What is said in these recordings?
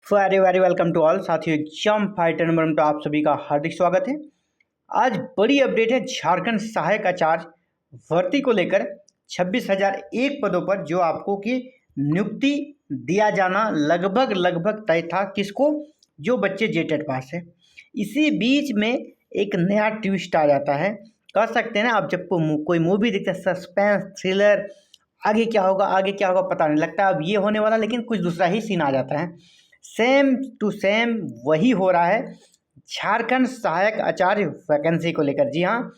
Very very welcome to all साथियों। Exam fighter number में तो आप सभी का हार्दिक स्वागत है। आज बड़ी अपडेट है झारखंड सहायक आचार्य भर्ती को लेकर 26,001 पदों पर जो आपको की नियुक्ति दिया जाना लगभग तय था। किसको? जो बच्चे जेटेट पास है। इसी बीच में एक नया ट्विस्ट आ जाता है। कह सकते हैं ना, आप जब कोई मूवी देखते हैं, सस्पेंस थ्रिलर, आगे क्या होगा पता नहीं लगता, अब ये होने वाला, लेकिन कुछ दूसरा ही सीन आ जाता है। सेम टू सेम वही हो रहा है झारखंड सहायक आचार्य वैकेंसी को लेकर। जी हाँ,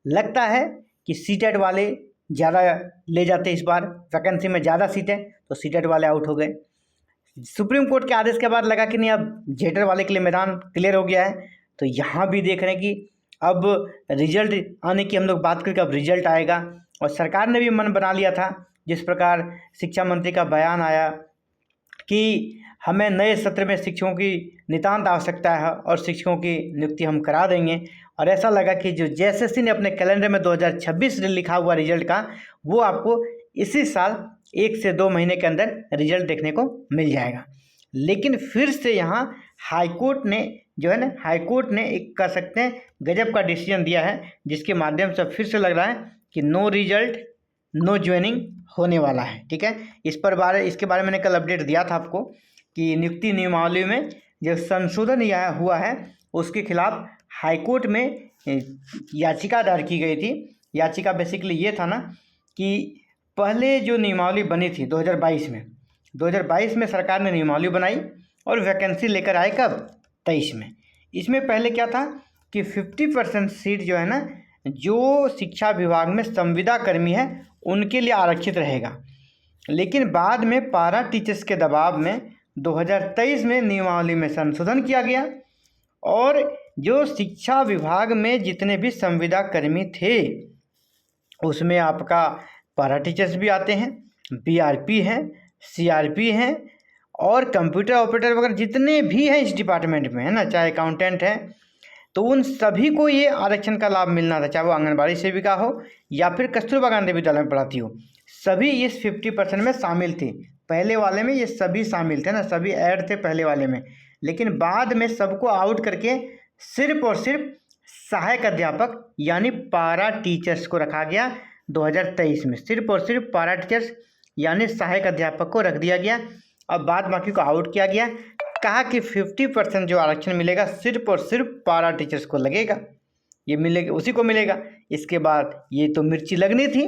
लगता है कि सीटेट वाले ज़्यादा ले जाते इस बार, वैकेंसी में ज़्यादा सीटें, तो सीटेट वाले आउट हो गए। सुप्रीम कोर्ट के आदेश के बाद लगा कि नहीं, अब जेटर वाले के लिए मैदान क्लियर हो गया है। तो यहाँ भी देख रहे हैं कि अब रिजल्ट आने की हम लोग बात करके अब रिजल्ट आएगा। और सरकार ने भी मन बना लिया था, जिस प्रकार शिक्षा मंत्री का बयान आया कि हमें नए सत्र में शिक्षकों की नितांत आवश्यकता है और शिक्षकों की नियुक्ति हम करा देंगे। और ऐसा लगा कि जो जेएसएससी ने अपने कैलेंडर में 2026 लिखा हुआ रिजल्ट का, वो आपको इसी साल 1 से 2 महीने के अंदर रिजल्ट देखने को मिल जाएगा। लेकिन फिर से यहाँ हाईकोर्ट ने हाईकोर्ट ने एक कह सकते हैं गजब का डिसीजन दिया है, जिसके माध्यम से फिर से लग रहा है कि नो रिजल्ट नो ज्वाइनिंग होने वाला है। ठीक है, इसके बारे में मैंने कल अपडेट दिया था आपको कि नियुक्ति नियमावली में जो संशोधन हुआ है, उसके खिलाफ हाईकोर्ट में याचिका दायर की गई थी। याचिका बेसिकली ये था ना कि पहले जो नियमावली बनी थी 2022 में सरकार ने नियमावली बनाई और वैकेंसी लेकर आए कब? 23 में। इसमें पहले क्या था कि 50% सीट जो है ना, जो शिक्षा विभाग में संविदा कर्मी है उनके लिए आरक्षित रहेगा। लेकिन बाद में पारा टीचर्स के दबाव में 2023 में नियमावली में संशोधन किया गया और जो शिक्षा विभाग में जितने भी संविदा कर्मी थे उसमें आपका पारा टीचर्स भी आते हैं, बीआरपी हैं, सीआरपी हैं और कंप्यूटर ऑपरेटर वगैरह जितने भी हैं इस डिपार्टमेंट में, है ना, चाहे अकाउंटेंट है, तो उन सभी को ये आरक्षण का लाभ मिलना था। चाहे वो आंगनबाड़ी सेविका हो या फिर कस्तूरबा गांधी विद्यालय में पढ़ाती हो, सभी इस 50% में शामिल थी। पहले वाले में ये सभी शामिल थे ना, सभी ऐड थे पहले वाले में। लेकिन बाद में सबको आउट करके सिर्फ और सिर्फ सहायक अध्यापक यानी पारा टीचर्स को रखा गया। 2023 में सिर्फ और सिर्फ पारा टीचर्स यानी सहायक अध्यापक को रख दिया गया। अब बाद बाकी को आउट किया गया। कहा कि 50% जो आरक्षण मिलेगा सिर्फ और सिर्फ पारा टीचर्स को लगेगा, ये मिलेगा, उसी को मिलेगा। इसके बाद ये तो मिर्ची लगनी थी।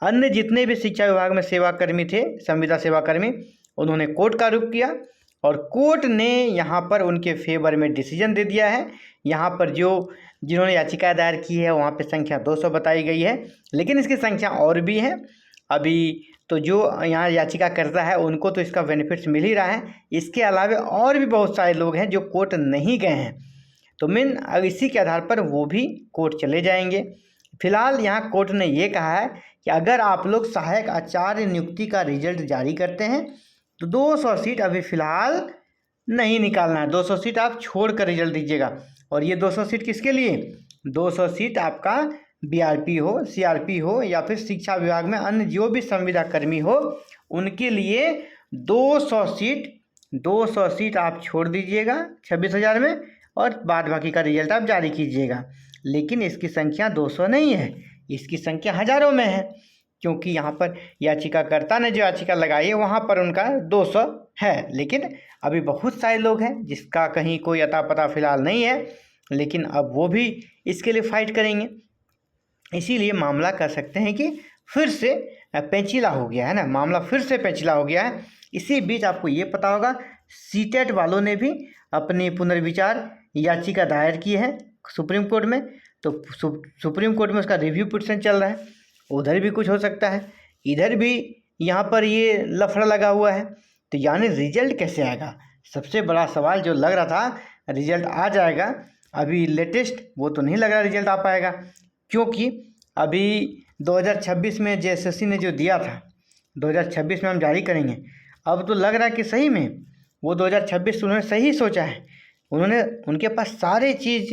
अन्य जितने भी शिक्षा विभाग में सेवाकर्मी थे, संविदा सेवाकर्मी, उन्होंने कोर्ट का रुख किया और कोर्ट ने यहाँ पर उनके फेवर में डिसीजन दे दिया है। यहाँ पर जिन्होंने याचिका दायर की है वहाँ पे संख्या 200 बताई गई है, लेकिन इसकी संख्या और भी है। अभी तो जो यहाँ याचिका करता है उनको तो इसका बेनिफिट्स मिल ही रहा है। इसके अलावा और भी बहुत सारे लोग हैं जो कोर्ट नहीं गए हैं, तो अब इसी के आधार पर वो भी कोर्ट चले जाएंगे। फिलहाल यहाँ कोर्ट ने ये कहा है कि अगर आप लोग सहायक आचार्य नियुक्ति का रिजल्ट जारी करते हैं तो 200 सीट अभी फ़िलहाल नहीं निकालना है। 200 सीट आप छोड़ कर रिजल्ट दीजिएगा। और ये 200 सीट किसके लिए? 200 सीट आपका बीआरपी हो, सीआरपी हो या फिर शिक्षा विभाग में अन्य जो भी संविदा कर्मी हो, उनके लिए 200 सीट आप छोड़ दीजिएगा 26,000 में और बाद बाकी का रिजल्ट आप जारी कीजिएगा। लेकिन इसकी संख्या 200 नहीं है, इसकी संख्या हज़ारों में है, क्योंकि यहाँ पर याचिकाकर्ता ने जो याचिका लगाई है वहाँ पर उनका 200 है। लेकिन अभी बहुत सारे लोग हैं जिसका कहीं कोई अता पता फिलहाल नहीं है, लेकिन अब वो भी इसके लिए फाइट करेंगे। इसीलिए मामला कह सकते हैं कि फिर से पेचीदा हो गया है ना, मामला फिर से पेचीदा हो गया है। इसी बीच आपको ये पता होगा सीटेट वालों ने भी अपनी पुनर्विचार याचिका दायर की है सुप्रीम कोर्ट में। तो सुप्रीम कोर्ट में उसका रिव्यू पिटीशन चल रहा है, उधर भी कुछ हो सकता है, इधर भी यहाँ पर ये लफड़ा लगा हुआ है। तो यानी रिजल्ट कैसे आएगा? सबसे बड़ा सवाल जो लग रहा था रिजल्ट आ जाएगा, अभी लेटेस्ट वो तो नहीं लग रहा रिजल्ट आ पाएगा, क्योंकि अभी 2026 में जेएसएससी ने जो दिया था 2026 में हम जारी करेंगे। अब तो लग रहा है कि सही में वो 2026 उन्होंने सही सोचा है। उनके पास सारे चीज़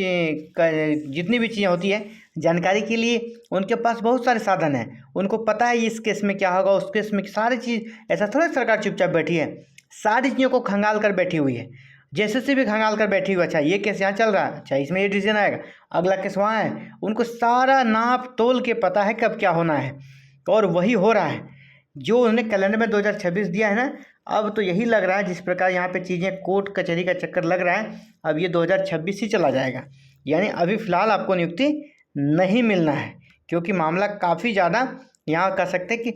जितनी भी चीज़ें होती है जानकारी के लिए उनके पास बहुत सारे साधन हैं। उनको पता है इस केस में क्या होगा, उस केस में सारी चीज़। ऐसा थोड़ा सरकार चुपचाप बैठी है, सारी चीज़ों को खंगाल कर बैठी हुई है। जेएसएससी भी खंगाल कर बैठी हुई, अच्छा ये केस यहाँ चल रहा है, अच्छा इसमें ये डिसीजन आएगा, अगला केस वहाँ है। उनको सारा नाप तोल के पता है कब क्या होना है, और वही हो रहा है जो उन्होंने कैलेंडर में 2026 दिया है ना। अब तो यही लग रहा है जिस प्रकार यहाँ पे चीज़ें कोर्ट कचहरी का चक्कर लग रहा है, अब ये 2026 ही चला जाएगा। यानी अभी फ़िलहाल आपको नियुक्ति नहीं मिलना है, क्योंकि मामला काफ़ी ज़्यादा यहाँ कह सकते हैं कि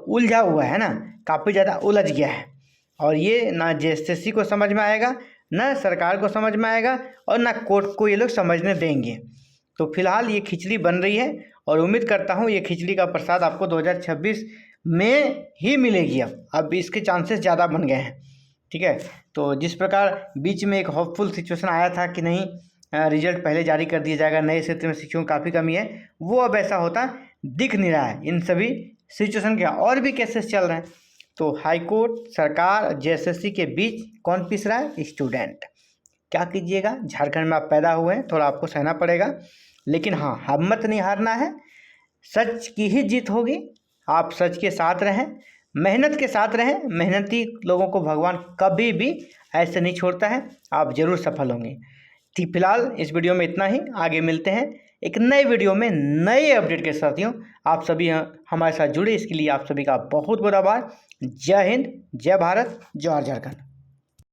उलझा हुआ है ना, काफ़ी ज़्यादा उलझ गया है। और ये ना जेएसएससी को समझ में आएगा, ना सरकार को समझ में आएगा, और ना कोर्ट को ये लोग समझने देंगे। तो फिलहाल ये खिचड़ी बन रही है, और उम्मीद करता हूँ ये खिचड़ी का प्रसाद आपको 2026 में ही मिलेगी। अब इसके चांसेस ज़्यादा बन गए हैं, ठीक है। तो जिस प्रकार बीच में एक होपफुल सिचुएशन आया था कि नहीं रिजल्ट पहले जारी कर दिया जाएगा, नए क्षेत्र में शिक्षकों की काफ़ी कमी है, वो अब ऐसा होता दिख नहीं रहा है इन सभी सिचुएशन के। और भी केसेस चल रहे हैं, तो हाई कोर्ट, सरकार, जेएसएससी के बीच कौन पिस रहा है? स्टूडेंट। क्या कीजिएगा, झारखंड में आप पैदा हुए हैं, थोड़ा आपको सहना पड़ेगा, लेकिन हाँ हिम्मत नहीं हारना है, सच की ही जीत होगी। आप सच के साथ रहें, मेहनत के साथ रहें, मेहनती लोगों को भगवान कभी भी ऐसे नहीं छोड़ता है, आप ज़रूर सफल होंगे। ठीक, फिलहाल इस वीडियो में इतना ही, आगे मिलते हैं एक नए वीडियो में नए अपडेट के साथियों। आप सभी हमारे साथ जुड़े, इसके लिए आप सभी का बहुत बहुत आभार। जय हिंद, जय भारत, जय झारखंड।